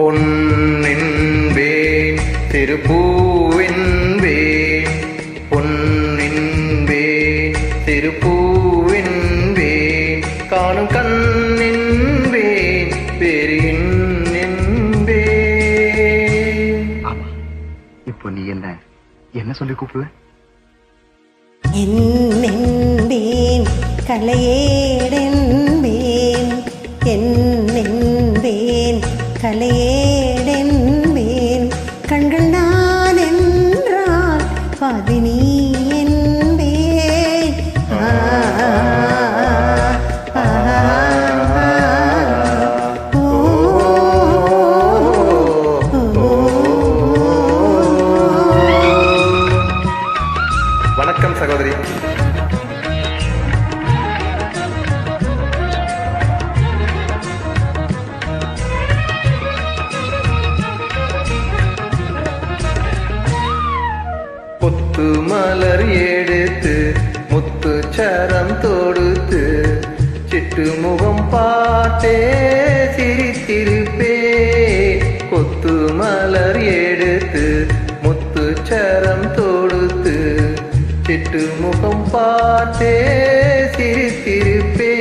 பொன்னின்பேன் திருப்பூவின்பேன் பொன்னின்பேன் திருப்பூவின்பேன் காணும் கண்ணின்பேன் பெரின்பேன். ஆமா, இப்போ நீ என்ன சொல்லி கூப்பிடுவ? என்னென்பேன் கலையேடென்பேன் என்னென்பேன் கலையேடென்பேன் கண்கள் நான் என்றால் பாதி நீ என்பேன். வணக்கம் சகோதரி. முத்து மலர் எடுத்து முத்து சரம் தொடுத்து சிட்டு முகம் பார்த்தே சிரித்திருப்பே. கொத்து மலர் எடுத்து முத்து சரம் தொடுத்து சிட்டு முகம் பார்த்தே சிரித்திருப்பேன்.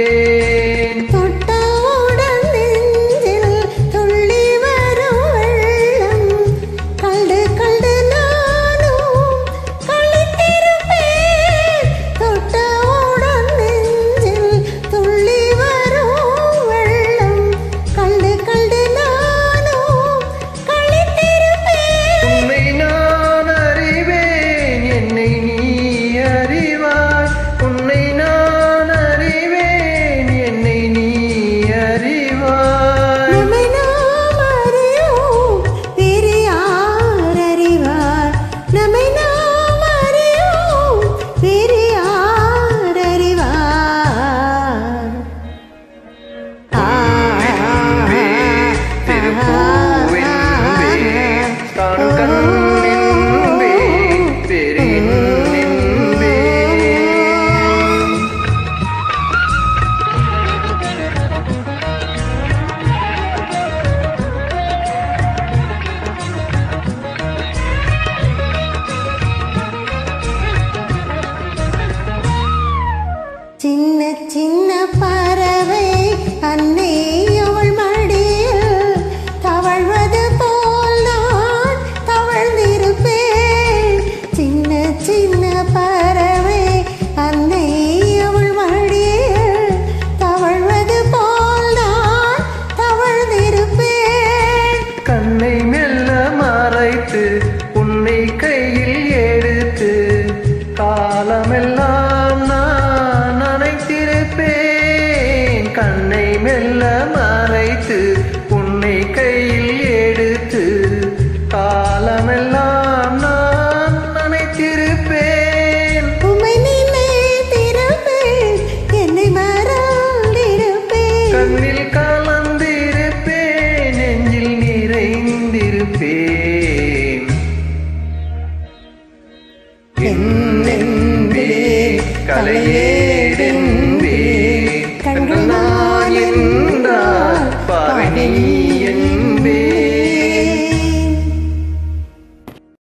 சின்ன சின்ன பறவை அன்னை அவள் மடியில் தவழ்வது போல் நான் தவழ்ந்திருப்பேன். சின்ன சின்ன பறவை அன்னை அவள் மடியில் தவழ்வது போல் நான் தவழ்ந்திருப்பேன். கண்ணை மெல்ல மறைத்து உன்னை கையில் எடுத்து காலமெல்லாம் நான் நனைத்திருப்பேன். கண்ணை மெல்ல மறைத்து உன்னை கையில் எடுத்து காலமெல்லாம் நான் நனைத்திருப்பேன். உம்மை நினைத்திருப்பேன், என்னை மறந்திருப்பேன். கண்ணில் கலந்திருப்பேன், நெஞ்சில் நிறைந்திருப்பேன். என்னென்பேன் கலையே